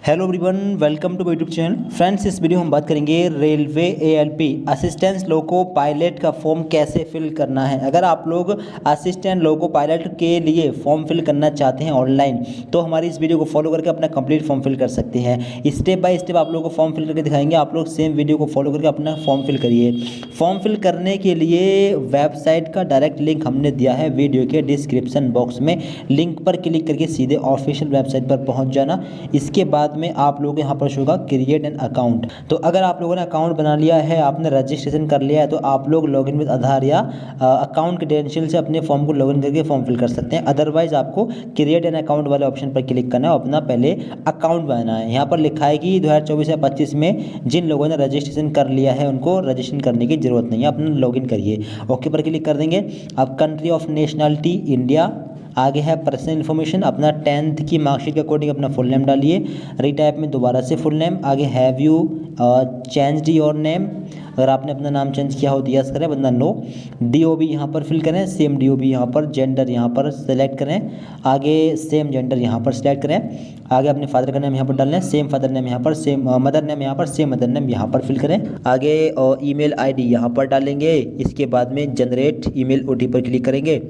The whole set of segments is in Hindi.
Hello everyone, welcome to YouTube channel. Friends, इस वीडियो में हम बात करेंगे railway ALP assistant loco pilot का फॉर्म कैसे फिल करना है। अगर आप लोग असिस्टेंट लोको पायलट के लिए फॉर्म फिल करना चाहते हैं ऑनलाइन, तो हमारी इस वीडियो को फॉलो करके अपना कंप्लीट फॉर्म फिल कर सकते हैं। स्टेप बाय स्टेप आप लोगों को फॉर्म फिल करके दिखाएंगे। आप लोग सेम वीडियो को फॉलो करके अपना फॉर्म फिल करिए। फॉर्म फिल करने के लिए वेबसाइट का डायरेक्ट लिंक हमने दिया है वीडियो के डिस्क्रिप्शन बॉक्स में। लिंक पर क्लिक करके सीधे ऑफिशियल वेबसाइट पर पहुँच जाना। इसके बाद में आप लोग यहाँ पर होगा क्रिएट एन अकाउंट। तो अगर आप लोगों ने अकाउंट बना लिया है, आपने रजिस्ट्रेशन कर लिया है, तो आप लोग लॉगिन विद आधार या अकाउंट क्रेडेंशियल से अपने फॉर्म को लॉगिन करके फॉर्म फिल कर सकते हैं। अदरवाइज आपको क्रिएट एन अकाउंट वाले ऑप्शन पर क्लिक करना है और अपना पहले अकाउंट बनाना है। यहाँ पर लिखा है कि 2024 या 25 में जिन लोगों ने रजिस्ट्रेशन कर लिया है उनको रजिस्ट्रेशन करने की जरूरत नहीं है, अपना लॉगिन करिए। ओके पर क्लिक कर देंगे। अब कंट्री ऑफ नेशनलिटी इंडिया, आगे है पर्सनल इन्फॉर्मेशन, अपना 10th की मार्कशीट के अकॉर्डिंग अपना फुल नेम डालिए। रीटाइप में दोबारा से फुल नेम। आगे have you changed your name, अगर आपने अपना नाम चेंज किया हो तो यस करें, वरना नो। डीओबी यहाँ पर फिल करें, सेम डीओबी यहाँ पर। जेंडर यहाँ पर सेलेक्ट करें, आगे सेम जेंडर यहाँ पर सेलेक्ट करें। आगे अपने फादर का नेम यहाँ पर डालना है, सेम फादर नेम यहाँ पर, सेम मदर नेम यहाँ पर, सेम मदर नेम यहाँ पर फिल करें। आगे ईमेल आईडी यहाँ पर डालेंगे। इसके बाद में जनरेट ईमेल ओटीपी पर क्लिक करेंगे।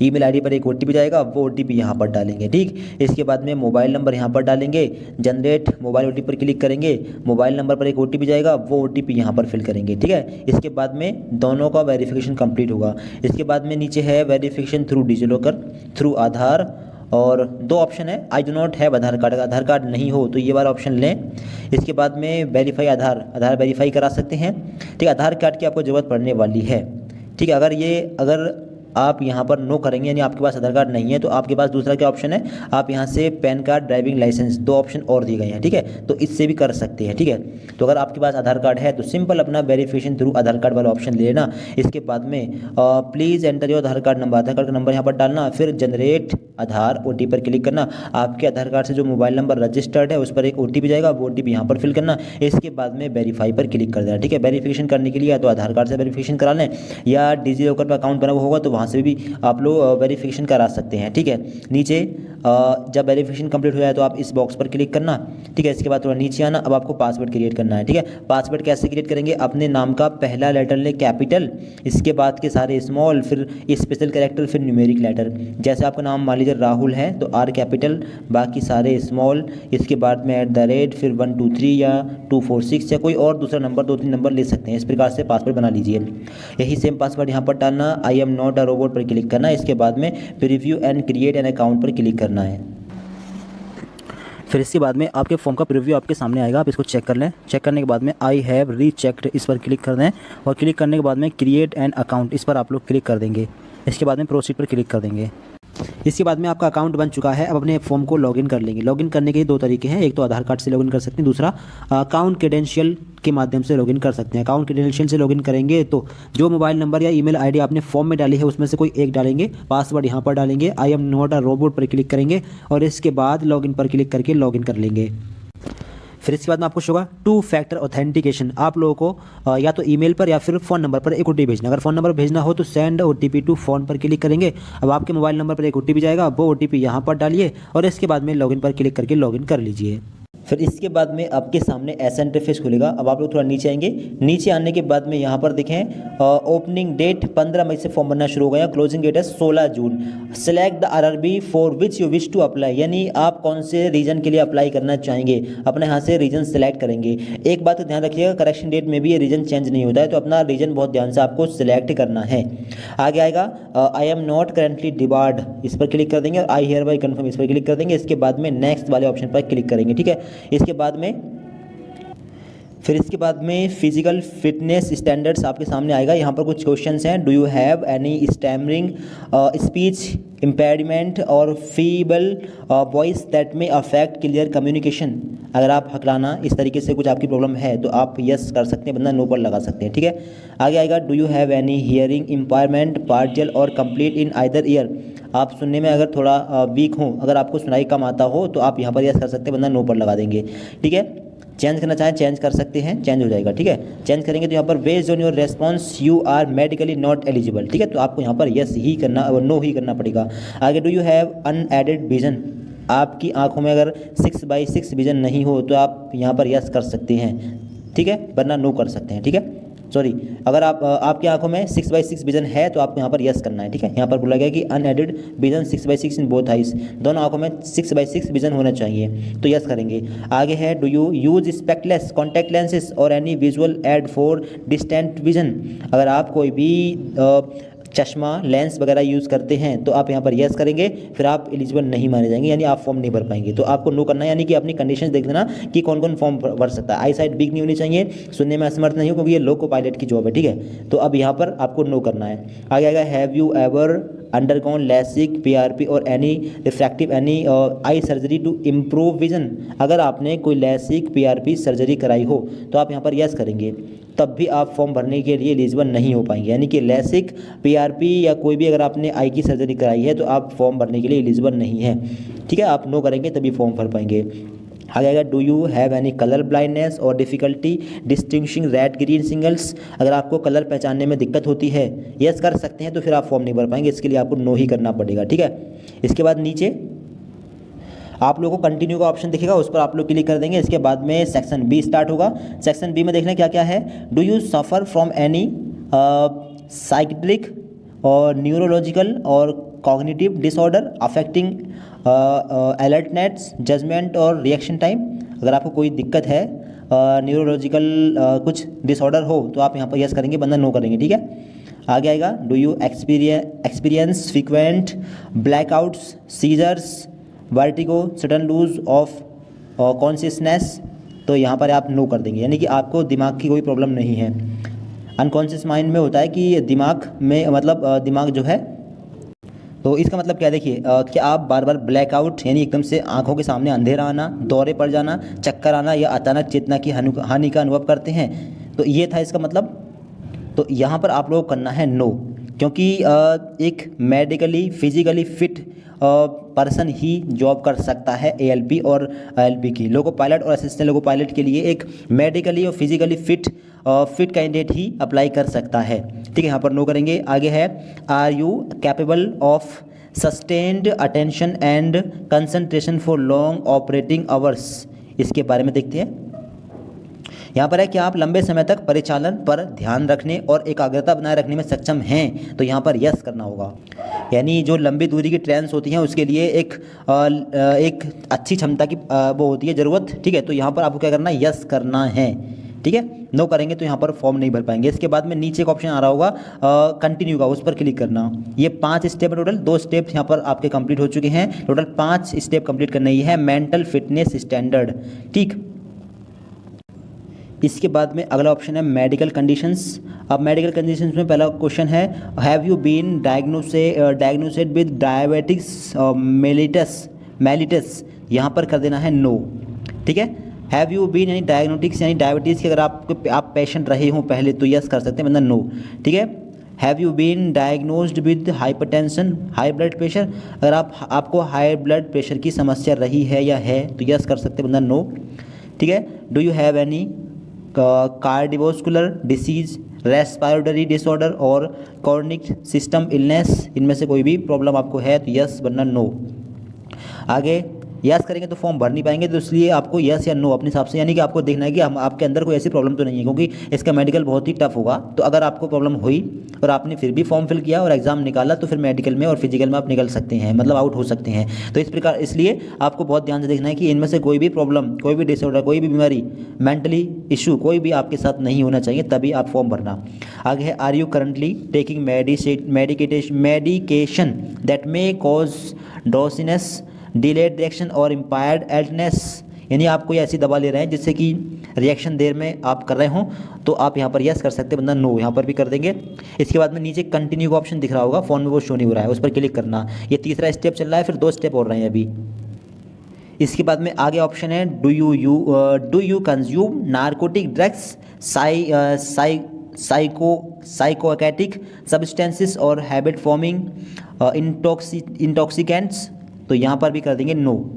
ईमेल आईडी पर एक ओटीपी जाएगा, वो ओटीपी यहाँ पर डालेंगे। ठीक, इसके बाद में मोबाइल नंबर यहाँ पर डालेंगे। जनरेट मोबाइल ओटीपी पर क्लिक करेंगे। मोबाइल नंबर पर एक ओटीपी जाएगा, वो ओटीपी यहाँ पर फिल करेंगे। ठीक है, इसके बाद में दोनों का वेरिफिकेशन कंप्लीट होगा। इसके बाद में नीचे है वेरिफिकेशन थ्रू डिजिलॉकर, थ्रू आधार, और दो ऑप्शन है। I do not have Aadhaar card, अगर आधार कार्ड नहीं हो तो ये वाला ऑप्शन लें। इसके बाद में वेरीफाई आधार वेरीफाई करा सकते हैं। ठीक, आधार कार्ड की आपको ज़रूरत पड़ने वाली है। ठीक है, अगर आप यहाँ पर नो करेंगे, यानी आपके पास आधार कार्ड नहीं है, तो आपके पास दूसरा क्या ऑप्शन है, आप यहाँ से पैन कार्ड, ड्राइविंग लाइसेंस, दो ऑप्शन और दिए गए हैं। ठीक है, तो इससे भी कर सकते हैं। ठीक है, तो अगर आपके पास आधार कार्ड है तो सिंपल अपना वेरिफिकेशन थ्रू आधार कार्ड वाला ऑप्शन ले लेना। इसके बाद में please enter your Aadhaar card number, Aadhaar card का नंबर यहाँ पर डालना। फिर जनरेट आधार ओटीपी पर क्लिक करना। आपके आधार कार्ड से जो मोबाइल नंबर रजिस्टर्ड है उस पर एक ओटीपी जाएगा, वो ओटीपी यहाँ पर फिल करना। इसके बाद में वेरीफाई पर क्लिक कर देना। ठीक है, वेरिफिकेशन करने के लिए या तो आधार कार्ड से वेरिफिकेशन करा लें, या डिजिलॉकर पर अकाउंट बना हुआ होगा तो वहाँ से भी आप लोग वेरिफिकेशन करा सकते हैं। ठीक है, नीचे जब वेरिफिकेशन कंप्लीट हो जाए तो आप इस बॉक्स पर क्लिक करना। ठीक है, इसके बाद थोड़ा नीचे आना। अब आपको पासवर्ड क्रिएट करना है। ठीक है, पासवर्ड कैसे क्रिएट करेंगे, अपने नाम का पहला लेटर लें कैपिटल, इसके बाद के सारे स्मॉल, फिर स्पेशल कैरेक्टर, फिर न्यूमेरिक लेटर। जैसे आपका नाम मान लीजिए राहुल है तो आर कैपिटल, बाकी सारे स्मॉल, इसके बाद में @ फिर 1 2 3 या 2 4 6 या कोई और दूसरा नंबर, 2 3 नंबर ले सकते हैं। इस प्रकार से पासवर्ड बना लीजिए। यही सेम पासवर्ड यहाँ पर डालना। I am not a robot पर क्लिक करना। इसके बाद में preview and create an account पर क्लिक करना है। फिर इसके बाद में आपके फॉर्म का प्रीव्यू आपके सामने आएगा, आप इसको चेक कर लें। चेक करने के बाद में आई हैव रीचेक्ड, इस पर क्लिक कर दें, और क्लिक करने के बाद में क्रिएट एन अकाउंट, इस पर आप लोग क्लिक कर देंगे। इसके बाद में प्रोसीड पर क्लिक कर देंगे। इसके बाद में आपका अकाउंट बन चुका है। अब अपने फॉर्म को लॉगिन कर लेंगे। लॉगिन करने के 2 तरीके हैं, एक तो आधार कार्ड से लॉगिन कर सकते हैं, दूसरा अकाउंट क्रेडेंशियल के माध्यम से लॉगिन कर सकते हैं। अकाउंट क्रेडेंशियल से लॉगिन करेंगे तो जो मोबाइल नंबर या ईमेल आईडी आपने फॉर्म में डाली है उसमें से कोई एक डालेंगे, पासवर्ड यहाँ पर डालेंगे, I am not a robot पर क्लिक करेंगे, और इसके बाद लॉगिन पर क्लिक करके लॉगिन कर लेंगे। फिर इसके बाद में आपको होगा 2 फैक्टर ऑथेंटिकेशन। आप लोगों को या तो ईमेल पर या फिर फ़ोन नंबर पर एक ओटीपी भेजना। अगर फ़ोन नंबर भेजना हो तो सेंड ओटीपी टू फ़ोन पर क्लिक करेंगे। अब आपके मोबाइल नंबर पर एक ओटीपी जाएगा, वो ओटीपी यहाँ पर डालिए, और इसके बाद में लॉगिन पर क्लिक करके लॉगिन कर लीजिए। फिर इसके बाद में आपके सामने ऐसा इंटरफेस खुलेगा। अब आप लोग थोड़ा नीचे आएंगे। नीचे आने के बाद में यहाँ पर देखें ओपनिंग डेट 15 मई से फॉर्म भरना शुरू हो गया, क्लोजिंग डेट है 16 June. Select the RRB for which you wish to apply, यानी आप कौन से रीजन के लिए अप्लाई करना चाहेंगे, अपने यहाँ से रीजन सेलेक्ट करेंगे। एक बात तो ध्यान रखिएगा, करेक्शन डेट में भी ये रीजन चेंज नहीं होता है, तो अपना रीजन बहुत ध्यान से आपको सिलेक्ट करना है। आगे आएगा I am not currently debarred, इस पर क्लिक कर देंगे, और आई हियर बाई कन्फर्म, इस पर क्लिक कर देंगे। इसके बाद में नेक्स्ट वाले ऑप्शन पर क्लिक करेंगे। ठीक है, इसके बाद में फिजिकल फिटनेस स्टैंडर्ड्स आपके सामने आएगा। यहाँ पर कुछ क्वेश्चंस हैं। Do you have any stammering, speech impairment और फीबल वॉइस दैट में अफेक्ट क्लियर कम्युनिकेशन। अगर आप हकलाना इस तरीके से कुछ आपकी प्रॉब्लम है तो आप यस कर सकते हैं, बंदा नो पर लगा सकते हैं। ठीक है, आगे आएगा do you have any hearing impairment partial और कंप्लीट इन आइदर ईयर। आप सुनने में अगर थोड़ा वीक हो, अगर आपको सुनाई कम आता हो तो आप यहाँ पर यस कर सकते हैं, बंदा नो पर लगा देंगे। ठीक है, चेंज करना चाहें चेंज कर सकते हैं, चेंज हो जाएगा। ठीक है, चेंज करेंगे तो यहाँ पर based on your response you are medically not eligible. ठीक है, तो आपको यहाँ पर यस ही करना और नो ही करना पड़ेगा। आगे do you have unaided vision, आपकी आंखों में अगर 6/6 विजन नहीं हो तो आप यहाँ पर यस कर सकते हैं, ठीक है, वरना नो कर सकते हैं, ठीक है। सॉरी, अगर आपकी आंखों में 6/6 विजन है तो आपको यहाँ पर यस करना है, ठीक है। यहाँ पर बोला गया कि unaided vision 6/6 in both eyes, दोनों आंखों में 6/6 विजन होना चाहिए, तो यस करेंगे। आगे है, do you use spectacles contact lenses और any visual aid for distant vision. अगर आप कोई भी चश्मा लेंस वगैरह यूज़ करते हैं तो आप यहाँ पर यस करेंगे, फिर आप एलिजिबल नहीं माने जाएंगे, यानी आप फॉर्म नहीं भर पाएंगे, तो आपको नो करना है। यानी कि अपनी कंडीशंस देख लेना कि कौन कौन फॉर्म भर सकता है। आई साइट वीक नहीं होनी चाहिए, सुनने में असमर्थ नहीं हो, क्योंकि ये लोको पायलट की जॉब है, ठीक है। तो अब यहाँ पर आपको नो करना है। आगे आएगा, have you ever undergone LASIK, PRP और any refractive any eye surgery to improve vision. अगर आपने कोई लैसिक पीआरपी सर्जरी कराई हो तो आप यहाँ पर यस करेंगे, तब भी आप फॉर्म भरने के लिए एलिजिबल नहीं हो पाएंगे। यानी कि लैसिक, पीआरपी या कोई भी अगर आपने आई की सर्जरी कराई है तो आप फॉर्म भरने के लिए एलिजिबल नहीं है, ठीक है। आप नो करेंगे तभी फॉर्म भर पाएंगे। आगे आएगा, do you have any colour blindness और difficulty distinguishing red green signals. अगर आपको कलर पहचानने में दिक्कत होती है, यस कर सकते हैं, तो फिर आप फॉर्म नहीं भर पाएंगे, इसके लिए आपको नो ही करना पड़ेगा, ठीक है। इसके बाद नीचे आप लोगों को कंटिन्यू का ऑप्शन दिखेगा, उस पर आप लोग क्लिक कर देंगे। इसके बाद में सेक्शन बी स्टार्ट होगा। सेक्शन बी में देखना क्या क्या है। Do you suffer from any psychiatric और न्यूरोलॉजिकल और cognitive disorder affecting alertness, judgement और रिएक्शन टाइम। अगर आपको कोई दिक्कत है, न्यूरोलॉजिकल कुछ डिसऑर्डर हो, तो आप यहाँ पर यस करेंगे, वरना नो करेंगे, ठीक है। आगे आएगा, do you experience frequent blackouts, seizures, vertigo, sudden lose of consciousness. तो यहाँ पर आप नो कर देंगे, यानी कि आपको दिमाग की कोई प्रॉब्लम नहीं है। अनकॉन्शियस माइंड में होता है कि दिमाग में मतलब दिमाग जो है, तो इसका मतलब क्या, देखिए कि आप बार बार ब्लैकआउट यानी एकदम से आंखों के सामने अंधेरा आना, दौरे पड़ जाना, चक्कर आना या अचानक चेतना की हानि का अनुभव करते हैं, तो ये था इसका मतलब। तो यहाँ पर आप लोगों को करना है नो, क्योंकि एक मेडिकली फिजिकली फिट पर्सन ही जॉब कर सकता है एएलपी और आईएलपी की। लोको पायलट और असिस्टेंट लोको पायलट के लिए एक मेडिकली और फिजिकली फिट कैंडिडेट ही अप्लाई कर सकता है, ठीक है। यहाँ पर नो करेंगे। आगे है, are you capable of sustained attention and concentration for long operating hours. इसके बारे में देखते हैं। यहाँ पर है कि आप लंबे समय तक परिचालन पर ध्यान रखने और एकाग्रता बनाए रखने में सक्षम हैं, तो यहाँ पर यस करना होगा। यानी जो लंबी दूरी की ट्रेन्स होती हैं उसके लिए एक अच्छी क्षमता की वो होती है ज़रूरत, ठीक है। तो यहाँ पर आपको क्या करना है, यस करना है, ठीक है। नो करेंगे तो यहाँ पर फॉर्म नहीं भर पाएंगे। इसके बाद में नीचे एक ऑप्शन आ रहा होगा कंटिन्यू का, उस पर क्लिक करना। ये 5 स्टेप टोटल, 2 स्टेप यहाँ पर आपके कंप्लीट हो चुके हैं, टोटल 5 स्टेप कंप्लीट करने ही है। मेंटल फिटनेस स्टैंडर्ड, ठीक। इसके बाद में अगला ऑप्शन है मेडिकल कंडीशंस। अब मेडिकल कंडीशंस में पहला क्वेश्चन है, have you been diagnosed with diabetics mellitus. यहाँ पर कर देना है नो, ठीक है। हैव यू बीन यानी डायग्नोटिक्स यानी डायबिटीज़ के अगर आप पेशेंट रहे हों पहले तो यस कर सकते हैं, मतलब नो, ठीक है। Have you been diagnosed with hypertension high blood pressure. अगर आपको हाई ब्लड प्रेशर की समस्या रही है या है तो यस कर सकते हैं, मतलब नो, ठीक है। Do you have any cardiovascular disease, respiratory disorder और कॉर्निक सिस्टम इलनेस। इनमें से कोई भी प्रॉब्लम आपको है तो यस, वरना नो। आगे यस करेंगे तो फॉर्म भर नहीं पाएंगे, तो इसलिए आपको यस या नो अपने हिसाब से, यानी कि आपको देखना है कि आपके अंदर कोई ऐसी प्रॉब्लम तो नहीं है, क्योंकि इसका मेडिकल बहुत ही टफ होगा। तो अगर आपको प्रॉब्लम हुई और आपने फिर भी फॉर्म फिल किया और एग्जाम निकाला तो फिर मेडिकल में और फिजिकल में आप निकल सकते हैं, मतलब आउट हो सकते हैं। तो इस प्रकार इसलिए आपको बहुत ध्यान से देखना है कि इनमें से कोई भी प्रॉब्लम, कोई भी डिसऑर्डर, कोई भी बीमारी, मेंटली इशू कोई भी आपके साथ नहीं होना चाहिए, तभी आप फॉर्म भरना। आगे है, are you currently taking medication that may cause drowsiness, delayed reaction और इम्पायर्ड एल्टनेस। यानी आप कोई ऐसी दवा ले रहे हैं जिससे कि रिएक्शन देर में आप कर रहे हों, तो आप यहाँ पर यस कर सकते हैं, बंदा नो यहाँ पर भी कर देंगे। इसके बाद में नीचे कंटिन्यू का ऑप्शन दिख रहा होगा, फ़ोन में वो शो नहीं हो रहा है, उस पर क्लिक करना। ये तीसरा स्टेप चल रहा है, फिर 2 स्टेप और रहे हैं अभी। इसके बाद में आगे ऑप्शन है, do you consume narcotic drugs, psychoactive substances और हैबिट फॉर्मिंग इंटॉक्सिकेंट्स। तो यहाँ पर भी कर देंगे नो।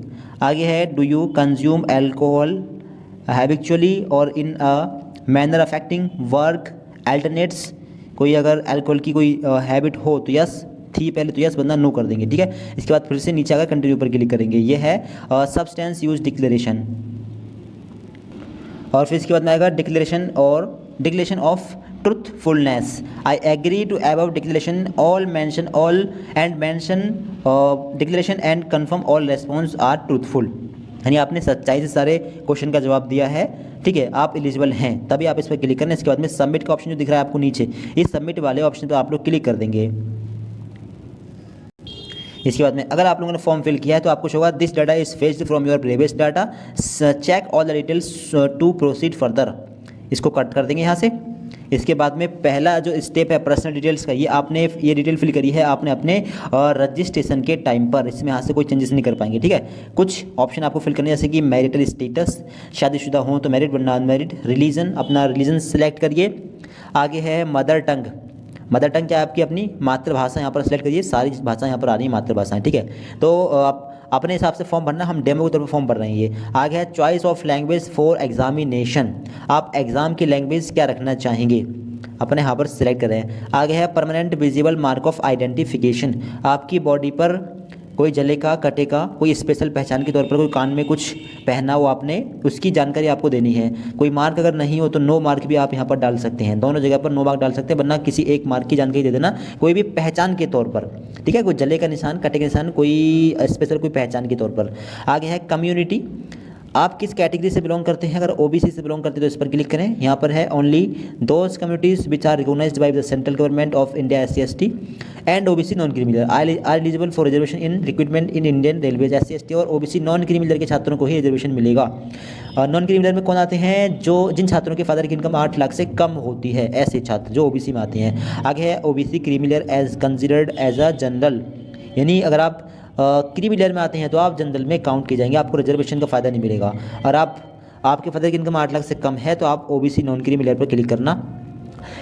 आगे है, do you consume alcohol habitually और in a manner affecting work alertness. कोई अगर अल्कोहल की कोई हैबिट हो तो यस, थी पहले तो यस, वरना नो कर देंगे, ठीक है। इसके बाद फिर से नीचे आकर कंटिन्यू पर क्लिक करेंगे, ये है सब्सटेंस यूज डिक्लेरेशन। और फिर इसके बाद में आएगा declaration of truthfulness. I agree to above declaration all mention declaration and confirm all response are truthful. यानी आपने सच्चाई से सारे क्वेश्चन का जवाब दिया है, ठीक है, आप एलिजिबल हैं, तभी आप इस पर क्लिक करना। इसके बाद में सबमिट का ऑप्शन जो दिख रहा है आपको नीचे, इस सबमिट वाले ऑप्शन पर आप लोग क्लिक कर देंगे। इसके बाद में अगर आप लोगों ने फॉर्म फिल किया है तो आपको शो होगा this data is fetched from your previous data, check all the details to proceed further. इसको कट कर देंगे यहाँ से। इसके बाद में पहला जो स्टेप है पर्सनल डिटेल्स का, ये आपने ये डिटेल फिल करी है आपने अपने रजिस्ट्रेशन के टाइम पर, इसमें यहाँ से कोई चेंजेस नहीं कर पाएंगे, ठीक है। कुछ ऑप्शन आपको फिल करने जैसे कि मैरिटल स्टेटस, शादीशुदा हो तो मैरिड वरना अनमैरिड, रिलीजन, अपना रिलीजन सेलेक्ट करिए। आगे है मदर टंग क्या है आपकी अपनी मातृभाषा, यहाँ पर सेलेक्ट करिए, सारी भाषा यहाँ पर आ रही है मातृभाषाएं, ठीक है। तो आप अपने हिसाब से फॉर्म भरना, हम डेमो के तौर पर फॉर्म भर रहे हैं ये। आगे है choice of language for examination, आप एग्ज़ाम की लैंग्वेज क्या रखना चाहेंगे अपने यहाँ पर सिलेक्ट करें। आगे है permanent visible mark of identification, आपकी बॉडी पर कोई जलेगा कटेगा, कोई स्पेशल पहचान के तौर पर कोई कान में कुछ पहना हो आपने, उसकी जानकारी आपको देनी है। कोई मार्क अगर नहीं हो तो नो मार्क भी आप यहाँ पर डाल सकते हैं, दोनों जगह पर नो मार्क डाल सकते हैं, वरना किसी एक मार्क की जानकारी दे देना, कोई भी पहचान के तौर पर, ठीक है, कोई जले का निशान, कटे का निशान, कोई स्पेशल कोई पहचान के तौर पर। आगे है कम्युनिटी, आप किस कैटेगरी से बिलोंग करते हैं, अगर ओबीसी से बिलोंग करते हैं तो इस पर क्लिक करें। यहाँ पर है only those communities which are recognised by the central government of India SC/ST and OBC non creamy layer are eligible for reservation in recruitment in Indian railways. SC/ST और ओबीसी नॉन क्रीमिलर के छात्रों को ही रिजर्वेशन मिलेगा। नॉन क्रीमिलर में कौन आते हैं, जो जिन छात्रों के फादर की इनकम 8 लाख से कम होती है, ऐसे छात्र जो ओबीसी में आते हैं। आगे है OBC creamy layer as considered as a general, यानी अगर आप क्रीमिलर में आते हैं तो आप जनरल में काउंट किए जाएंगे, आपको रिजर्वेशन का फ़ायदा नहीं मिलेगा। और आपके फादर की इनकम 8 लाख से कम है तो आप ओबीसी नॉन क्रीमिलर पर क्लिक करना।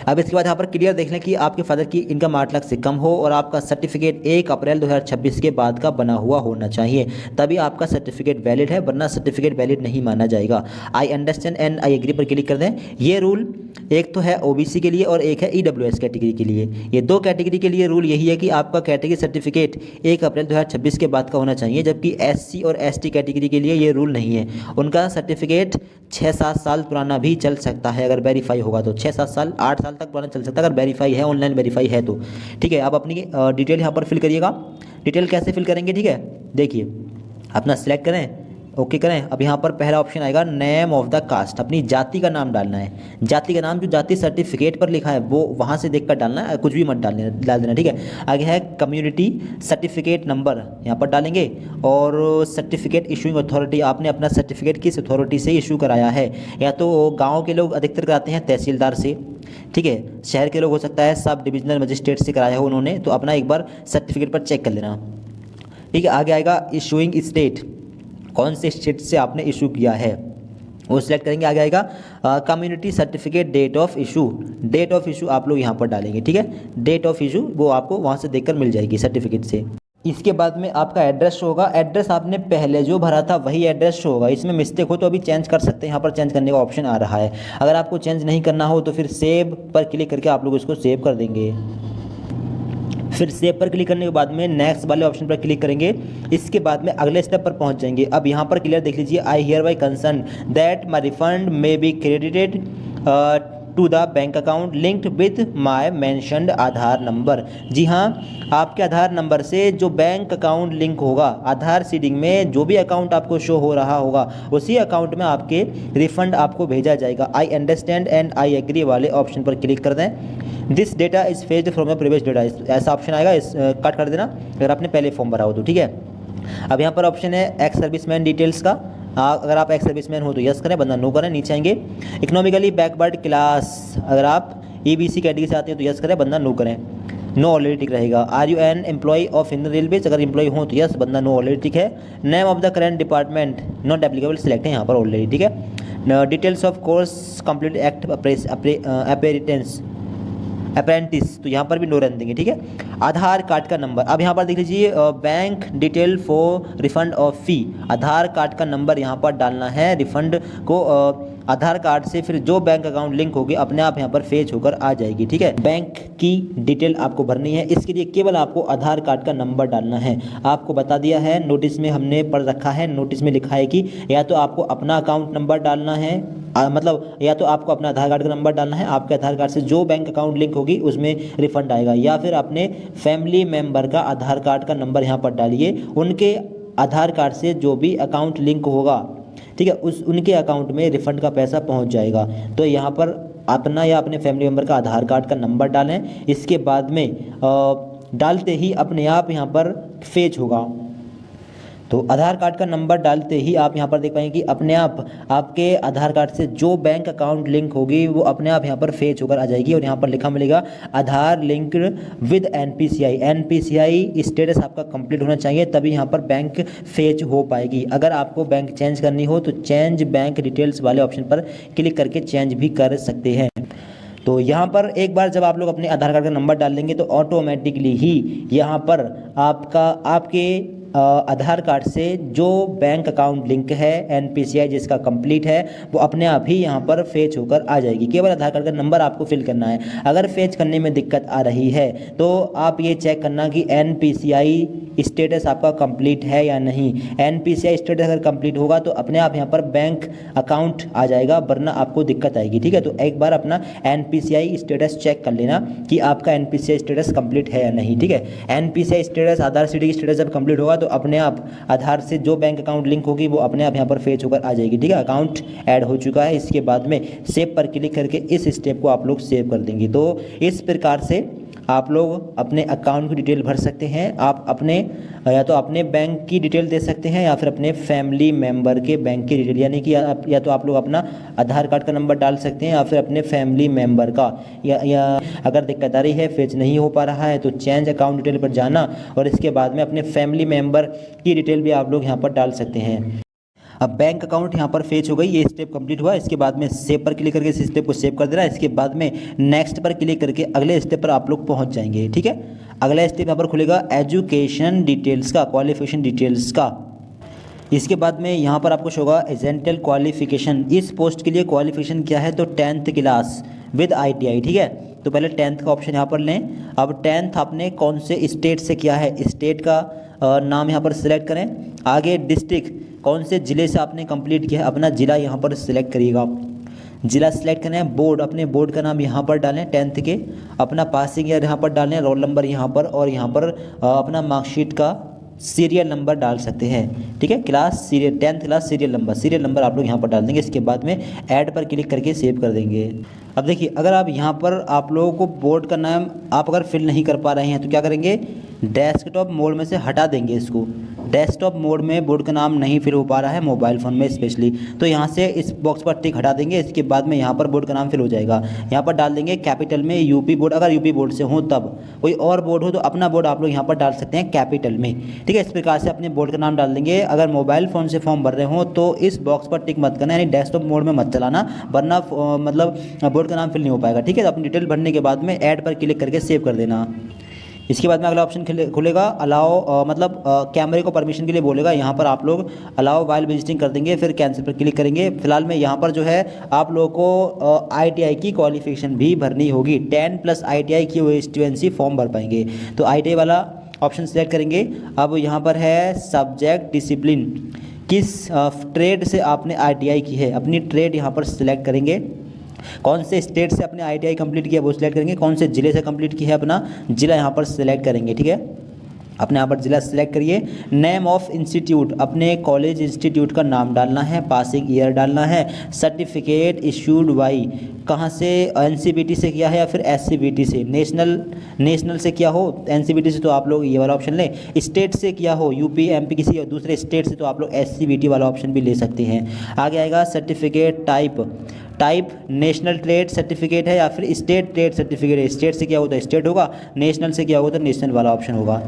अब इसके बाद यहाँ पर क्लियर देख लें कि आपके फादर की इनकम 8 लाख से कम हो और आपका सर्टिफिकेट 1 अप्रैल 2026 के बाद का बना हुआ होना चाहिए, तभी आपका सर्टिफिकेट वैलिड है, वरना सर्टिफिकेट वैलिड नहीं माना जाएगा। I understand and I agree पर क्लिक कर दें। ये रूल एक तो है ओबीसी के लिए और एक है EWS कैटेगरी के लिए। ये दो कैटेगरी के लिए रूल यही है कि आपका कैटेगरी सर्टिफिकेट 1 अप्रैल 2026 के बाद का होना चाहिए, जबकि SC और ST कैटेगरी के लिए ये रूल नहीं है। उनका सर्टिफिकेट 6-7 साल पुराना भी चल सकता है, अगर वेरीफाई होगा तो 6-7 साल 8 साल तक पुराना चल सकता है, अगर वेरीफाई है, ऑनलाइन वेरीफाई है तो, ठीक है। आप अपनी डिटेल यहाँ पर फिल करिएगा। डिटेल कैसे फिल करेंगे, ठीक है, देखिए अपना सिलेक्ट करें, ओके करें। अब यहाँ पर पहला ऑप्शन आएगा नेम ऑफ द कास्ट, अपनी जाति का नाम डालना है। जाति का नाम जो जाति सर्टिफिकेट पर लिखा है वो वहाँ से देखकर डालना है, कुछ भी मत डाल देना, ठीक है। आगे है कम्युनिटी सर्टिफिकेट नंबर, यहाँ पर डालेंगे। और सर्टिफिकेट इशूइंग अथॉरिटी, आपने अपना सर्टिफिकेट किस अथॉरिटी से इशू कराया है, या तो गाँव के लोग अधिकतर कराते हैं तहसीलदार से, ठीक है, शहर के लोग हो सकता है सब डिविजनल मजिस्ट्रेट से कराया हो उन्होंने, तो अपना एक बार सर्टिफिकेट पर चेक कर लेना, ठीक है। आगे आएगा इशूइंग स्टेट, कौन से स्टेट से आपने इशू किया है वो सिलेक्ट करेंगे। आगे आएगा community certificate date of issue आप लोग यहाँ पर डालेंगे, ठीक है। डेट ऑफ इशू वो आपको वहाँ से देखकर मिल जाएगी सर्टिफिकेट से। इसके बाद में आपका एड्रेस होगा, एड्रेस आपने पहले जो भरा था वही एड्रेस होगा, इसमें मिस्टेक हो तो अभी चेंज कर सकते हैं, यहाँ पर चेंज करने का ऑप्शन आ रहा है। अगर आपको चेंज नहीं करना हो तो फिर सेव पर क्लिक करके आप लोग इसको सेव कर देंगे। फिर सेव पर क्लिक करने के बाद में नेक्स्ट वाले ऑप्शन पर क्लिक करेंगे। इसके बाद में अगले स्टेप पर पहुंच जाएंगे। अब यहाँ पर क्लियर देख लीजिए, I hereby consent that my refund may be credited to the bank account linked with my mentioned Aadhaar number. जी हाँ, आपके आधार नंबर से जो बैंक अकाउंट लिंक होगा, आधार सीडिंग में जो भी अकाउंट आपको शो हो रहा होगा उसी अकाउंट में आपके रिफंड आपको भेजा जाएगा। I understand and I agree वाले ऑप्शन पर क्लिक कर दें। This data is fetched from your previous data, ऐसा ऑप्शन आएगा, इस कट कर देना अगर आपने पहले फॉर्म भरा हो तो, ठीक है। अब यहाँ पर ऑप्शन है एक्स सर्विसमैन डिटेल्स का, अगर आप एक्स सर्विसमैन हो तो यस करें, वरना नो करें। नीचे आएंगे इकोनॉमिकली बैकवर्ड क्लास, अगर आप EBC कैटेगरी से आते हैं तो यस करें, वरना नो करें। नो ऑलरेडी टिक रहेगा। Are you an employee of Indian Railways, अगर एम्प्लॉय हो तो यस, वरना नो ऑलरेडी टिक है। Name of the current department not applicable select है यहाँ पर ऑलरेडी, ठीक है। Details of course complete act apprentice, तो यहाँ पर भी नो रहने देंगे, ठीक है। आधार कार्ड का नंबर, अब यहाँ पर देख लीजिए bank detail for refund of fee, Aadhaar card का नंबर यहाँ पर डालना है रिफंड को आधार कार्ड से फिर जो बैंक अकाउंट लिंक होगी अपने आप यहाँ पर फेच होकर आ जाएगी। ठीक है, बैंक की डिटेल आपको भरनी है। इसके लिए केवल आपको आधार कार्ड का नंबर डालना है। आपको बता दिया है, नोटिस में हमने पढ़ रखा है, नोटिस में लिखा है कि या तो आपको अपना अकाउंट नंबर डालना है, मतलब या तो आपको अपना आधार कार्ड का नंबर डालना है, आपके आधार कार्ड से जो बैंक अकाउंट लिंक होगी उसमें रिफंड आएगा, या फिर अपने फैमिली मेम्बर का आधार कार्ड का नंबर यहाँ पर डालिए। उनके आधार कार्ड से जो भी अकाउंट लिंक होगा, ठीक है, उनके अकाउंट में रिफंड का पैसा पहुँच जाएगा। तो यहाँ पर अपना या अपने फैमिली मेम्बर का आधार कार्ड का नंबर डालें। इसके बाद में डालते ही अपने आप यहाँ पर फेच होगा। तो आधार कार्ड का नंबर डालते ही आप यहाँ पर देख पाएंगे कि अपने आप आपके आधार कार्ड से जो बैंक अकाउंट लिंक होगी वो अपने आप यहाँ पर फेच होकर आ जाएगी। और यहाँ पर लिखा मिलेगा Aadhaar link with NPCI. NPCI status आपका कंप्लीट होना चाहिए, तभी यहाँ पर बैंक फेच हो पाएगी। अगर आपको बैंक चेंज करनी हो तो चेंज बैंक डिटेल्स वाले ऑप्शन पर क्लिक करके चेंज भी कर सकते हैं। तो यहाँ पर एक बार जब आप लोग अपने आधार कार्ड का नंबर डाल देंगे तो ऑटोमेटिकली ही यहाँ पर आपके आधार कार्ड से जो बैंक अकाउंट लिंक है एनपीसीआई जिसका कंप्लीट है वो अपने आप ही यहाँ पर फेच होकर आ जाएगी। केवल आधार कार्ड का नंबर आपको फिल करना है। अगर फेच करने में दिक्कत आ रही है तो आप ये चेक करना कि एनपीसीआई स्टेटस आपका कंप्लीट है या नहीं। एनपीसीआई स्टेटस अगर कंप्लीट होगा तो अपने आप यहाँ पर बैंक अकाउंट आ जाएगा, वरना आपको दिक्कत आएगी। ठीक है, तो एक बार अपना एनपीसीआई स्टेटस चेक कर लेना कि आपका एनपीसीआई स्टेटस कंप्लीट है या नहीं। ठीक है, एनपीसीआई स्टेटस आधार सीडी स्टेटस जब कंप्लीट होगा तो अपने आप आधार से जो बैंक अकाउंट लिंक होगी वो अपने आप यहाँ पर फेच होकर आ जाएगी। ठीक है, अकाउंट ऐड हो चुका है। इसके बाद में सेव पर क्लिक करके इस स्टेप को आप लोग सेव कर देंगे। तो इस प्रकार से आप लोग अपने अकाउंट की डिटेल भर सकते हैं। आप अपने या तो अपने बैंक की डिटेल दे सकते हैं या फिर अपने फैमिली मेम्बर के बैंक की डिटेल, यानी कि या तो आप लोग अपना आधार कार्ड का नंबर डाल सकते हैं या फिर अपने फैमिली मेम्बर का, या अगर दिक्कत आ रही है फेच नहीं हो पा रहा है तो चेंज अकाउंट डिटेल पर जाना और इसके बाद में अपने फैमिली मेम्बर की डिटेल भी आप लोग यहाँ पर डाल सकते हैं। अब बैंक अकाउंट यहाँ पर फेच हो गई, ये स्टेप कंप्लीट हुआ। इसके बाद में सेव पर क्लिक करके इस स्टेप को सेव कर देना। इसके बाद में नेक्स्ट पर क्लिक करके अगले स्टेप पर आप लोग पहुँच जाएंगे। ठीक है, अगला स्टेप यहाँ पर खुलेगा एजुकेशन डिटेल्स का, क्वालिफिकेशन डिटेल्स का। इसके बाद में यहाँ पर आपको शो होगा एजेंटल क्वालिफिकेशन। इस पोस्ट के लिए क्वालिफिकेशन क्या है तो 10th क्लास विद ITI। ठीक है, तो पहले 10th का ऑप्शन यहाँ पर लें। अब 10th आपने कौन से स्टेट से किया है, स्टेट का नाम यहाँ पर सिलेक्ट करें। आगे डिस्ट्रिक्ट, कौन से ज़िले से आपने कंप्लीट किया है, अपना ज़िला यहाँ पर सिलेक्ट करिएगा। ज़िला सिलेक्ट करें। बोर्ड, अपने बोर्ड का नाम यहाँ पर डालें 10th के। अपना पासिंग ईयर यहाँ पर डालें, रोल नंबर यहाँ पर, और यहाँ पर अपना मार्कशीट का सीरियल नंबर डाल सकते हैं। ठीक है, class serial 10th class serial number आप लोग यहाँ पर डाल देंगे। इसके बाद में ऐड पर क्लिक करके सेव कर देंगे। अब देखिए, अगर आप यहाँ पर आप लोगों को बोर्ड का नाम आप अगर फिल नहीं कर पा रहे हैं तो क्या करेंगे, डेस्कटॉप मोड में से हटा देंगे इसको। डेस्कटॉप मोड में बोर्ड का नाम नहीं फिल हो पा रहा है मोबाइल फ़ोन में स्पेशली, तो यहाँ से इस बॉक्स पर टिक हटा देंगे। इसके बाद में यहाँ पर बोर्ड का नाम फिल हो जाएगा। यहाँ पर डाल देंगे कैपिटल में यूपी बोर्ड, अगर यूपी बोर्ड से हो तब। कोई और बोर्ड हो तो अपना बोर्ड आप लोग यहाँ पर डाल सकते हैं कैपिटल में। ठीक है, इस प्रकार से अपने बोर्ड का नाम डाल देंगे। अगर मोबाइल फ़ोन से फॉर्म भर रहे हो तो इस बॉक्स पर टिक मत करना, यानी डेस्कटॉप मोड में मत चलाना, वरना मतलब बोर्ड का नाम फिल नहीं हो पाएगा। ठीक है, तो अपनी डिटेल भरने के बाद में ऐड पर क्लिक करके सेव कर देना। इसके बाद में अगला ऑप्शन खुलेगा अलाउ, मतलब कैमरे को परमिशन के लिए बोलेगा। यहाँ पर आप लोग अलाउ वाइल विजिटिंग कर देंगे, फिर कैंसिल पर क्लिक करेंगे। फिलहाल में यहाँ पर जो है आप लोगों को ITI की क्वालिफिकेशन भी भरनी होगी। 10+ ITI की वो स्टूडेंसी फॉर्म भर पाएंगे, तो ITI वाला ऑप्शन सेलेक्ट करेंगे। अब यहाँ पर है सब्जेक्ट डिसिप्लिन, किस ट्रेड से आपने ITI की है, अपनी ट्रेड यहाँ पर सिलेक्ट करेंगे। कौन से स्टेट से अपने ITI कंप्लीट किया वो सिलेक्ट करेंगे। कौन से ज़िले से कंप्लीट किया है अपना ज़िला यहाँ पर सिलेक्ट करेंगे। ठीक है, अपने यहाँ पर ज़िला सिलेक्ट करिए। नेम ऑफ इंस्टीट्यूट, अपने कॉलेज इंस्टीट्यूट का नाम डालना है, पासिंग ईयर डालना है। सर्टिफिकेट इशूड बाई, कहाँ से, NCBT से किया है या फिर SCBT से। नेशनल से किया हो NCBT से तो आप लोग ये वाला ऑप्शन लें। स्टेट से किया हो UP MP किसी दूसरे स्टेट से तो आप लोग SCBT वाला ऑप्शन भी ले सकते हैं। आगे आएगा certificate type national trade certificate है या फिर स्टेट ट्रेड सर्टिफिकेट है। स्टेट से किया हो तो स्टेट होगा, नेशनल से किया होगा तो नेशनल वाला ऑप्शन होगा।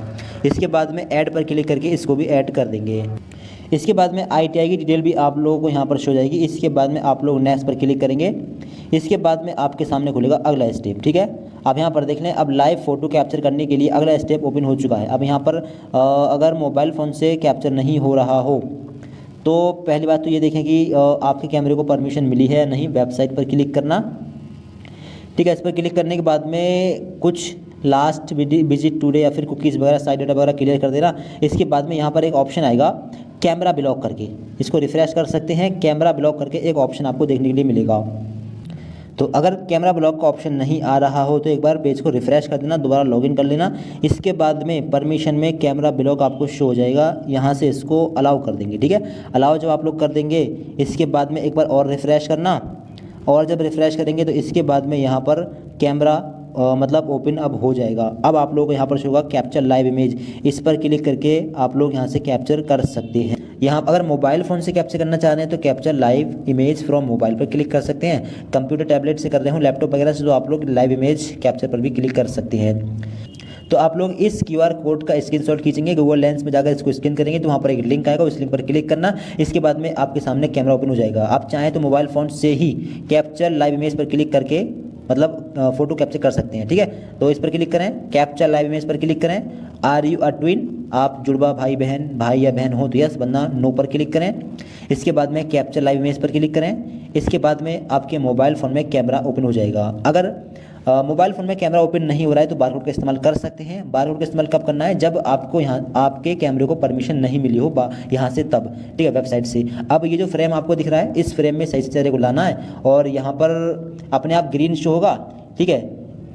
इसके बाद में ऐड पर क्लिक करके इसको भी ऐड कर देंगे। इसके बाद में ITI की डिटेल भी आप लोगों को यहाँ पर शो जाएगी। इसके बाद में आप लोग नेक्स्ट पर क्लिक करेंगे। इसके बाद में आपके सामने खुलेगा अगला स्टेप। ठीक है, आप यहाँ पर देख लें, अब लाइव फ़ोटो कैप्चर करने के लिए अगला स्टेप ओपन हो चुका है। अब यहाँ पर अगर मोबाइल फ़ोन से कैप्चर नहीं हो रहा हो तो पहली बात तो ये देखें कि आपके कैमरे को परमिशन मिली है या नहीं, वेबसाइट पर क्लिक करना। ठीक है, इस पर क्लिक करने के बाद में कुछ लास्ट विजिट टुडे या फिर कुकीज़ वगैरह साइड डाटा वगैरह क्लियर कर देना। इसके बाद में यहाँ पर एक ऑप्शन आएगा कैमरा ब्लॉक करके, इसको रिफ्रेश कर सकते हैं। कैमरा ब्लॉक करके एक ऑप्शन आपको देखने के लिए मिलेगा। तो अगर कैमरा ब्लॉक का ऑप्शन नहीं आ रहा हो तो एक बार पेज को रिफ्रेश कर देना, दोबारा लॉगिन कर लेना। इसके बाद में परमिशन में कैमरा ब्लॉक आपको शो हो जाएगा, यहाँ से इसको अलाउ कर देंगे। ठीक है, अलाउ जब आप लोग कर देंगे इसके बाद में एक बार और रिफ्रेश करना, और जब रिफ्रेश करेंगे तो इसके बाद में यहाँ पर कैमरा मतलब ओपन अब हो जाएगा। अब आप लोग यहाँ पर शो होगा कैप्चर लाइव इमेज, इस पर क्लिक करके आप लोग यहाँ से कैप्चर कर सकते हैं। यहाँ अगर मोबाइल फ़ोन से कैप्चर करना चाह रहे हैं तो capture live image from mobile पर क्लिक कर सकते हैं। कंप्यूटर टैबलेट से कर रहे हो, लैपटॉप वगैरह से, तो आप लोग लाइव इमेज कैप्चर पर भी क्लिक कर सकते हैं। तो आप लोग इस QR कोड का स्क्रीनशॉट खींचेंगे, गूगल लेंस में जाकर इसको स्कैन करेंगे तो वहाँ पर एक लिंक आएगा, उस लिंक पर क्लिक करना। इसके बाद में आपके सामने कैमरा ओपन हो जाएगा। आप चाहें तो मोबाइल फ़ोन से ही कैप्चर लाइव इमेज पर क्लिक करके मतलब फ़ोटो कैप्चर कर सकते हैं। ठीक है, तो इस पर क्लिक करें, कैप्चर लाइव इमेज पर क्लिक करें। आर यू अ ट्विन, आप जुड़वा भाई या बहन हो तो यस, वरना नो पर क्लिक करें। इसके बाद में कैप्चर लाइव इमेज पर क्लिक करें। इसके बाद में आपके मोबाइल फ़ोन में कैमरा ओपन हो जाएगा। अगर मोबाइल फ़ोन में कैमरा ओपन नहीं हो रहा है तो बारकोड का इस्तेमाल कर सकते हैं। बारकोड का इस्तेमाल कब करना है, जब आपको यहाँ आपके कैमरे को परमिशन नहीं मिली हो यहाँ से तब। ठीक है, वेबसाइट से। अब ये जो फ्रेम आपको दिख रहा है, इस फ्रेम में सही से चेहरे को लाना है और यहाँ पर अपने आप ग्रीन शो होगा। ठीक है,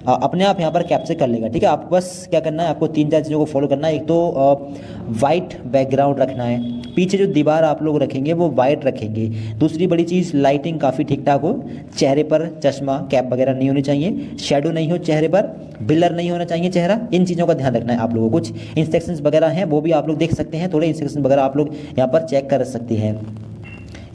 अपने आप यहाँ पर कैप्चर कर लेगा। ठीक है, आपको बस क्या करना है, आपको 3-4 चीज़ों को फॉलो करना है। एक तो वाइट बैकग्राउंड रखना है, पीछे जो दीवार आप लोग रखेंगे वो वाइट रखेंगे। दूसरी बड़ी चीज़, लाइटिंग काफ़ी ठीक ठाक हो, चेहरे पर चश्मा कैप वगैरह नहीं होनी चाहिए, शेडो नहीं हो चेहरे पर, ब्लर नहीं होना चाहिए चेहरा। इन चीज़ों का ध्यान रखना है आप लोगों को। कुछ इंस्ट्रक्शंस वगैरह हैं वो भी आप लोग देख सकते हैं, थोड़े इंस्ट्रक्शन वगैरह आप लोग यहाँ पर चेक कर सकते हैं।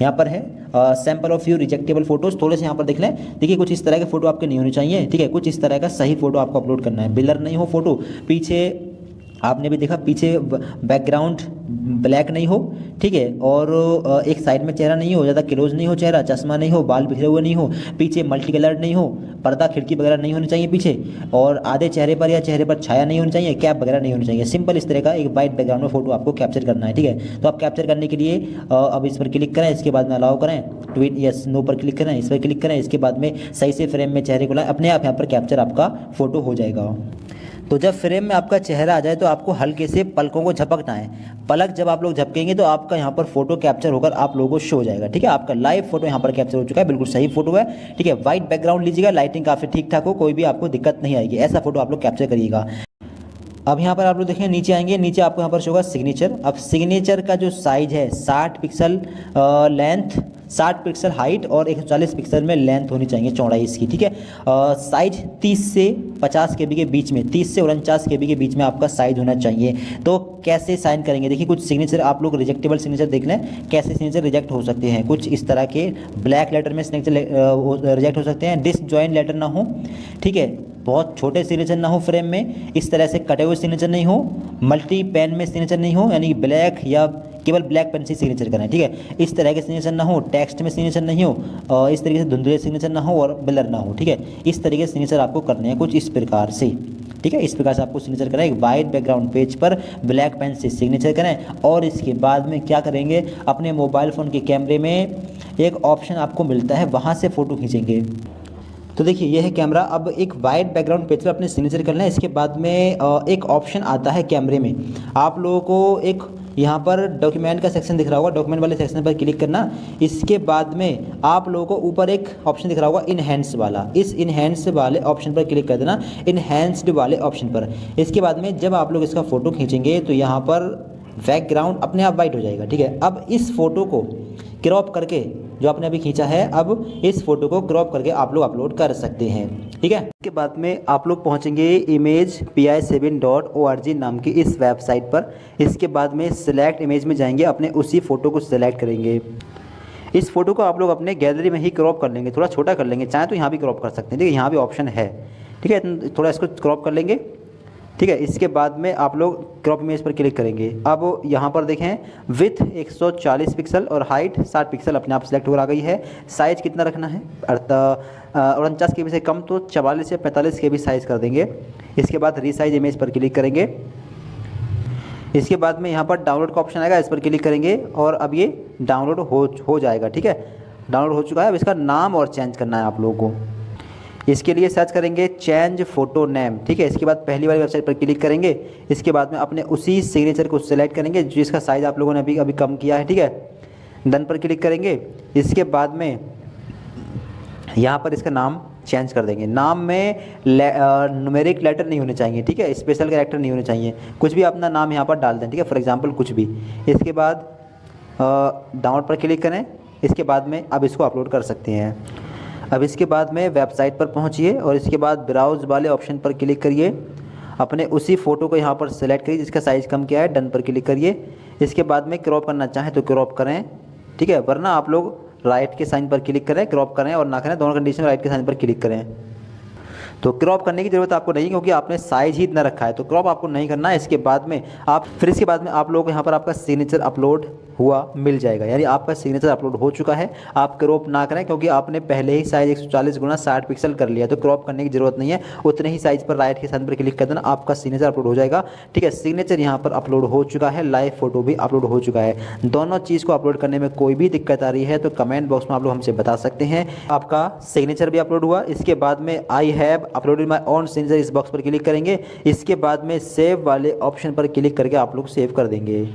यहाँ पर है सैम्पल ऑफ यू रिजेक्टेबल फोटोज़, थोड़े से यहाँ पर देख लें। देखिए कुछ इस तरह के फ़ोटो आपके नहीं होने चाहिए। ठीक है, कुछ इस तरह का सही फ़ोटो आपको अपलोड करना है, ब्लर नहीं हो फोटो, पीछे आपने भी देखा पीछे बैकग्राउंड ब्लैक नहीं हो। ठीक है, और एक साइड में चेहरा नहीं हो, ज़्यादा क्लोज नहीं हो चेहरा, चश्मा नहीं हो, बाल बिखरे हुए नहीं हो, पीछे मल्टी कलर्ड नहीं हो, पर्दा खिड़की वगैरह नहीं होनी चाहिए पीछे, और आधे चेहरे पर या चेहरे पर छाया नहीं होनी चाहिए, कैप वगैरह नहीं होनी चाहिए। सिंपल इस तरह का एक वाइट बैकग्राउंड में फोटो आपको कैप्चर करना है। ठीक है, तो आप कैप्चर करने के लिए अब इस पर क्लिक करें, इसके बाद में अलाउ करें, ट्वीट यस नो पर क्लिक करें, इस पर क्लिक करें। इसके बाद में सही से फ्रेम में चेहरे को लाएं, अपने आप यहाँ पर कैप्चर आपका फ़ोटो हो जाएगा। तो जब फ्रेम में आपका चेहरा आ जाए तो आपको हल्के से पलकों को झपकना है। पलक जब आप लोग झपकेंगे तो आपका यहाँ पर फोटो कैप्चर होकर आप लोगों को शो हो जाएगा। ठीक है, आपका लाइव फोटो यहाँ पर कैप्चर हो चुका है, बिल्कुल सही फोटो है। ठीक है, वाइट बैकग्राउंड लीजिएगा, लाइटिंग काफ़ी ठीक ठाक हो, कोई भी आपको दिक्कत नहीं आएगी, ऐसा फोटो आप लोग कैप्चर करिएगा। अब यहाँ पर आप लोग देखें, नीचे आएंगे, नीचे आपको यहाँ पर शो होगा सिग्नेचर। अब सिग्नेचर का जो साइज है 60 पिक्सल लेंथ, 60 पिक्सल हाइट और 140 पिक्सल में लेंथ होनी चाहिए, चौड़ाई इसकी। ठीक है, साइज 30 से 50 KB के बीच में, 30 से 49 KB के बीच में आपका साइज होना चाहिए। तो कैसे साइन करेंगे, देखिए कुछ सिग्नेचर आप लोग रिजेक्टेबल सिग्नेचर देख लें, कैसे सिग्नेचर रिजेक्ट हो सकते हैं। कुछ इस तरह के ब्लैक लेटर में सिग्नेचर रिजेक्ट हो सकते हैं, डिसजॉइंट लेटर ना हो। ठीक है, बहुत छोटे सिग्नेचर ना हो फ्रेम में, इस तरह से कटे हुए सिग्नेचर नहीं हो, मल्टी पेन में सिग्नेचर नहीं हो, यानी ब्लैक या केवल ब्लैक पेन से सिग्नेचर करें। ठीक है, इस तरह के सिग्नेचर ना हो, टेक्स्ट में सिग्नेचर नहीं हो, इस तरीके से धुंधले सिग्नेचर ना हो और ब्लर ना हो। ठीक है, इस तरीके से सिग्नेचर आपको करने हैं कुछ इस प्रकार से। ठीक है, इस प्रकार से आपको सिग्नेचर करें, एक वाइट बैकग्राउंड पेज पर ब्लैक पेन से सिग्नेचर करें। और इसके बाद में क्या करेंगे, अपने मोबाइल फ़ोन के कैमरे में एक ऑप्शन आपको मिलता है, वहाँ से फ़ोटो खींचेंगे। तो देखिए यह है कैमरा। अब एक वाइट बैकग्राउंड पेज पर अपने सिग्नेचर कर लें। इसके बाद में एक ऑप्शन आता है कैमरे में, आप लोगों को एक यहाँ पर डॉक्यूमेंट का सेक्शन दिख रहा होगा, डॉक्यूमेंट वाले सेक्शन पर क्लिक करना। इसके बाद में आप लोगों को ऊपर एक ऑप्शन दिख रहा होगा इनहैंस वाला, इस इनहैंस वाले ऑप्शन पर क्लिक कर देना, इनहैंस्ड वाले ऑप्शन पर। इसके बाद में जब आप लोग इसका फ़ोटो खींचेंगे तो यहाँ पर बैकग्राउंड अपने आप वाइट हो जाएगा। ठीक है, अब इस फ़ोटो को क्रॉप करके, जो आपने अभी खींचा है, अब इस फोटो को क्रॉप करके आप लोग अपलोड कर सकते हैं। ठीक है, इसके बाद में आप लोग पहुंचेंगे image.pi7.org नाम की इस वेबसाइट पर। इसके बाद में सिलेक्ट इमेज में जाएंगे, अपने उसी फ़ोटो को सिलेक्ट करेंगे। इस फोटो को आप लोग अपने गैलरी में ही क्रॉप कर लेंगे, थोड़ा छोटा कर लेंगे, चाहे तो यहाँ भी क्रॉप कर सकते हैं। ठीक है, यहाँ भी ऑप्शन है। ठीक है, थोड़ा इसको क्रॉप कर लेंगे। ठीक है, इसके बाद में आप लोग क्रॉप इमेज पर क्लिक करेंगे। अब यहाँ पर देखें, विथ 140 पिक्सल और हाइट 60 पिक्सल अपने आप सेलेक्ट हो आ गई है। साइज़ कितना रखना है, 49 KB से कम तो 44 या 45 KB साइज़ कर देंगे। इसके बाद रीसाइज इमेज पर क्लिक करेंगे। इसके बाद में यहाँ पर डाउनलोड का ऑप्शन आएगा, इस पर क्लिक करेंगे और अब ये डाउनलोड हो जाएगा। ठीक है, डाउनलोड हो चुका है। अब इसका नाम और चेंज करना है आप लोगों को। इसके लिए सर्च करेंगे चेंज फ़ोटो नेम। ठीक है, इसके बाद पहली वाली वेबसाइट पर क्लिक करेंगे। इसके बाद में अपने उसी सिग्नेचर को सेलेक्ट करेंगे जिसका साइज़ आप लोगों ने अभी कम किया है। ठीक है, डन पर क्लिक करेंगे। इसके बाद में यहाँ पर इसका नाम चेंज कर देंगे। नाम में न्यूमेरिक लेटर नहीं होने चाहिए। ठीक है, स्पेशल कैरेक्टर नहीं होने चाहिए। कुछ भी अपना नाम यहाँ पर डाल दें। ठीक है, फॉर एग्जांपल कुछ भी। इसके बाद डाउनलोड पर क्लिक करें। इसके बाद में अब इसको अपलोड कर सकते हैं। अब इसके बाद में वेबसाइट पर पहुँचिए और इसके बाद ब्राउज़ वाले ऑप्शन पर क्लिक करिए। अपने उसी फ़ोटो को यहाँ पर सेलेक्ट करिए जिसका साइज़ कम किया है, डन पर क्लिक करिए। इसके बाद में क्रॉप करना चाहें तो क्रॉप करें। ठीक है, वरना आप लोग राइट के साइन पर क्लिक करें, क्रॉप करें और ना करें, दोनों कंडीशन में राइट के साइन पर क्लिक करें। तो क्रॉप करने की ज़रूरत आपको नहीं, क्योंकि आपने साइज ही इतना रखा है, तो क्रॉप आपको नहीं करना है। इसके बाद में इसके बाद में आप लोगों को यहाँ पर आपका सिग्नेचर अपलोड हुआ मिल जाएगा, यानी आपका सिग्नेचर अपलोड हो चुका है। आप क्रॉप ना करें क्योंकि आपने पहले ही साइज़ 140x60 पिक्सल कर लिया, तो क्रॉप करने की ज़रूरत नहीं है। उतने ही साइज़ पर राइट के साइन पर क्लिक कर देना, आपका सिग्नेचर अपलोड हो जाएगा। ठीक है, सिग्नेचर यहाँ पर अपलोड हो चुका है, लाइव फोटो भी अपलोड हो चुका है। दोनों चीज़ को अपलोड करने में कोई भी दिक्कत आ रही है तो कमेंट बॉक्स में आप लोग हमसे बता सकते हैं। आपका सिग्नेचर भी अपलोड हुआ। इसके बाद में I have uploaded my own signature, इस बॉक्स पर क्लिक करेंगे। इसके बाद में सेव वाले ऑप्शन पर क्लिक करके आप लोग सेव कर देंगे।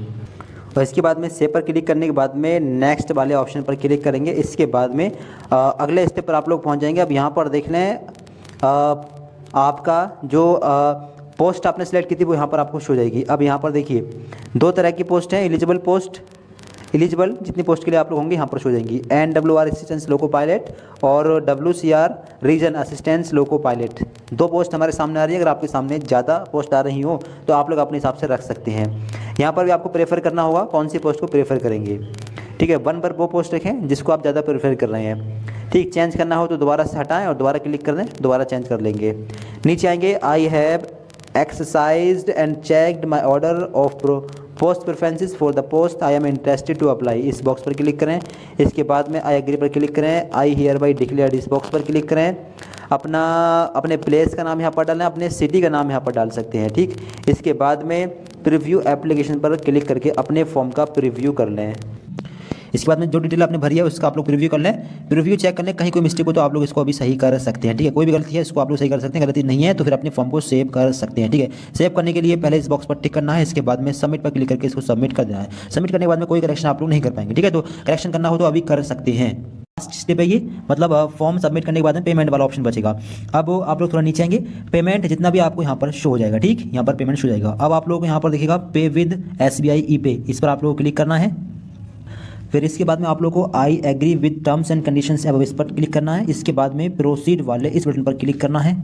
और इसके बाद में सेव पर क्लिक करने के बाद में नेक्स्ट वाले ऑप्शन पर क्लिक करेंगे। इसके बाद में अगले स्टेप पर आप लोग पहुंच जाएंगे। अब यहाँ पर देख लें, आपका जो पोस्ट आपने सेलेक्ट की थी वो यहाँ पर आपको शो हो जाएगी। अब यहाँ पर देखिए, दो तरह की पोस्ट हैं, एलिजिबल पोस्ट, एलिजिबल जितनी पोस्ट के लिए आप लोग होंगे यहाँ पर शो जाएंगी, NWR असिस्टेंस लोको पायलट और WCR region assistance loco pilot. दो पोस्ट हमारे सामने आ रही है। अगर आपके सामने ज़्यादा पोस्ट आ रही हो तो आप लोग अपने हिसाब से रख सकते हैं। यहाँ पर भी आपको प्रेफर करना होगा कौन सी पोस्ट को प्रेफर करेंगे। ठीक है, 1 पर वो पोस्ट रखें जिसको आप ज़्यादा प्रेफर कर रहे हैं। ठीक, चेंज करना हो तो दोबारा से हटाएं और दोबारा क्लिक कर दें, दोबारा चेंज कर लेंगे। नीचे आएंगे, I have exercised and checked my order of post preferences for the post I am interested to apply, इस बॉक्स पर क्लिक करें। इसके बाद में आई एग्री पर क्लिक करें। आई हियर बाई डिक्लेयर्ड, इस बॉक्स पर क्लिक करें। अपने प्लेस का नाम यहाँ पर डालें, अपने सिटी का नाम यहाँ पर डाल सकते हैं। ठीक, इसके बाद में प्रीव्यू एप्लीकेशन पर क्लिक करके अपने फॉर्म का प्रीव्यू कर लें। इसके बाद में जो डिटेल आपने भरी है उसका आप लोग प्रीव्यू कर लें। प्रीव्यू चेक कर लें, कहीं कोई मिस्टेक हो तो आप लोग इसको अभी सही कर सकते हैं। ठीक है, कोई भी गलती है इसको आप लोग सही कर सकते हैं, गलती नहीं है तो फिर अपने फॉर्म को सेव कर सकते हैं। ठीक है, सेव करने के लिए पहले इस बॉक्स पर टिक करना है। इसके बाद में सबमिट पर क्लिक करके इसको सबमिट कर देना है। सबमिट करने के बाद में कोई करेक्शन आप लोग नहीं कर पाएंगे। ठीक है, तो करेक्शन करना हो तो अभी कर सकते हैं। लास्ट स्टेप है ये, मतलब फॉर्म सबमिट करने के बाद में पेमेंट वाला ऑप्शन बचेगा। अब आप लोग थोड़ा नीचे आएंगे, पेमेंट जितना भी आपको यहाँ पर शो हो जाएगा। ठीक, यहाँ पर पेमेंट शो हो जाएगा। अब आप लोग यहाँ पर देखिएगा पे विद SBI ई-पे, इस पर आप लोग को क्लिक करना है। फिर इसके बाद में आप लोग को I agree with terms and conditions, अब इस पर क्लिक करना है। इसके बाद में प्रोसीड वाले इस बटन पर क्लिक करना है।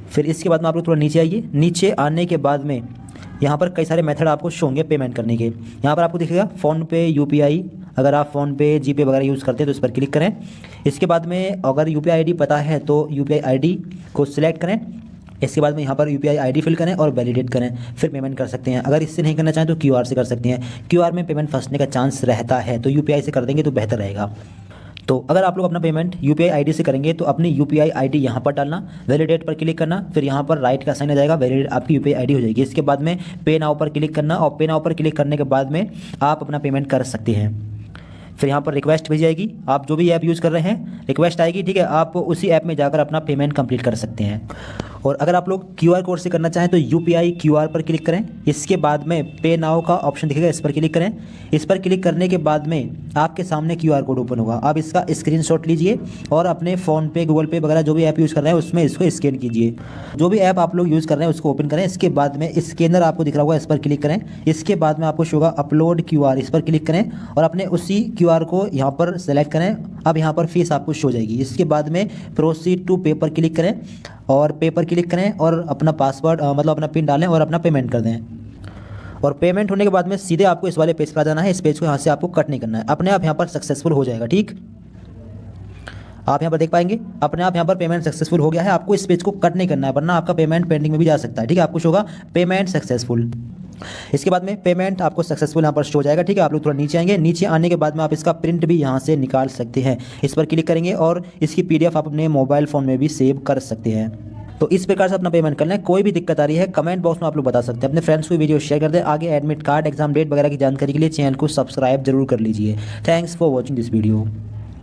फिर इसके बाद में आप लोग थोड़ा नीचे आइए। नीचे आने के बाद में यहाँ पर कई सारे मेथड आपको शो होंगे पेमेंट करने के। यहाँ पर आपको दिखेगा फ़ोनपे, UPI, अगर आप फ़ोनपे, GPay वगैरह यूज़ करते हैं तो इस पर क्लिक करें। इसके बाद में अगर UPI ID पता है तो UPI ID को सिलेक्ट करें। इसके बाद में यहाँ पर UPI ID फिल करें और वैलिडेट करें, फिर पेमेंट कर सकते हैं। अगर इससे नहीं करना चाहें तो QR से कर सकते हैं। QR में पेमेंट फंसने का चांस रहता है, तो UPI से कर देंगे तो बेहतर रहेगा। तो अगर आप लोग अपना पेमेंट UPI ID से करेंगे तो अपनी UPI ID यहाँ पर डालना, वैलिडेट पर क्लिक करना, फिर यहाँ पर राइट का साइन आ जाएगा, वैलिडेट आपकी UPI ID हो जाएगी। इसके बाद में पे नाउ पर क्लिक करना और पे नाउ पर क्लिक करने के बाद में आप अपना पेमेंट कर सकते हैं। फिर यहाँ पर रिक्वेस्ट भेज जाएगी, आप जो भी ऐप यूज़ कर रहे हैं रिक्वेस्ट आएगी। ठीक है, आप उसी ऐप में जाकर अपना पेमेंट कंप्लीट कर सकते हैं। और अगर आप लोग QR कोड से करना चाहें तो UPI QR पर क्लिक करें। इसके बाद में पे नाउ का ऑप्शन दिखेगा, इस पर क्लिक करें। इस पर क्लिक करने के बाद में आपके सामने QR कोड ओपन होगा। आप इसका स्क्रीनशॉट लीजिए और अपने फ़ोनपे, गूगल पे वगैरह जो भी ऐप यूज़ कर रहे हैं उसमें इसको स्कैन कीजिए। जो भी ऐप आप लोग यूज़ कर रहे हैं उसको ओपन करें। इसके बाद में स्कैनर आपको दिख रहा होगा, इस पर क्लिक करें। इसके बाद में आपको शो होगा अपलोड QR, इस पर क्लिक करें और अपने उसी QR को यहाँ पर सेलेक्ट करें। अब यहाँ पर फीस आपको शो हो जाएगी। इसके बाद में प्रोसीड टू पे पर क्लिक करें और पे पर क्लिक करें और अपना पासवर्ड मतलब अपना पिन डालें और अपना पेमेंट कर दें। और पेमेंट होने के बाद में सीधे आपको इस वाले पेज पर आ जाना है। इस पेज को यहाँ से आपको कट नहीं करना है, अपने आप यहाँ पर सक्सेसफुल हो जाएगा। ठीक, आप यहाँ पर देख पाएंगे अपने आप यहाँ पर पेमेंट सक्सेसफुल हो गया है। आपको इस पेज को कट नहीं करना है, वरना आपका पेमेंट पेंडिंग में भी जा सकता है। ठीक है, आपको शो होगा पेमेंट सक्सेसफुल। इसके बाद में पेमेंट आपको सक्सेसफुल यहाँ पर शो हो जाएगा। ठीक है, आप लोग थोड़ा नीचे आएंगे। नीचे आने के बाद में आप इसका प्रिंट भी यहाँ से निकाल सकते हैं। इस पर क्लिक करेंगे और इसकी PDF आप अपने मोबाइल फ़ोन में भी सेव कर सकते हैं। तो इस प्रकार से अपना पेमेंट कर लें। कोई भी दिक्कत आ रही है कमेंट बॉक्स में आप लोग बता सकते हैं। अपने फ्रेंड्स को वीडियो शेयर कर दें। आगे एडमिट कार्ड, एग्जाम डेट वगैरह की जानकारी के लिए चैनल को सब्सक्राइब जरूर कर लीजिए। Thanks for watching this video.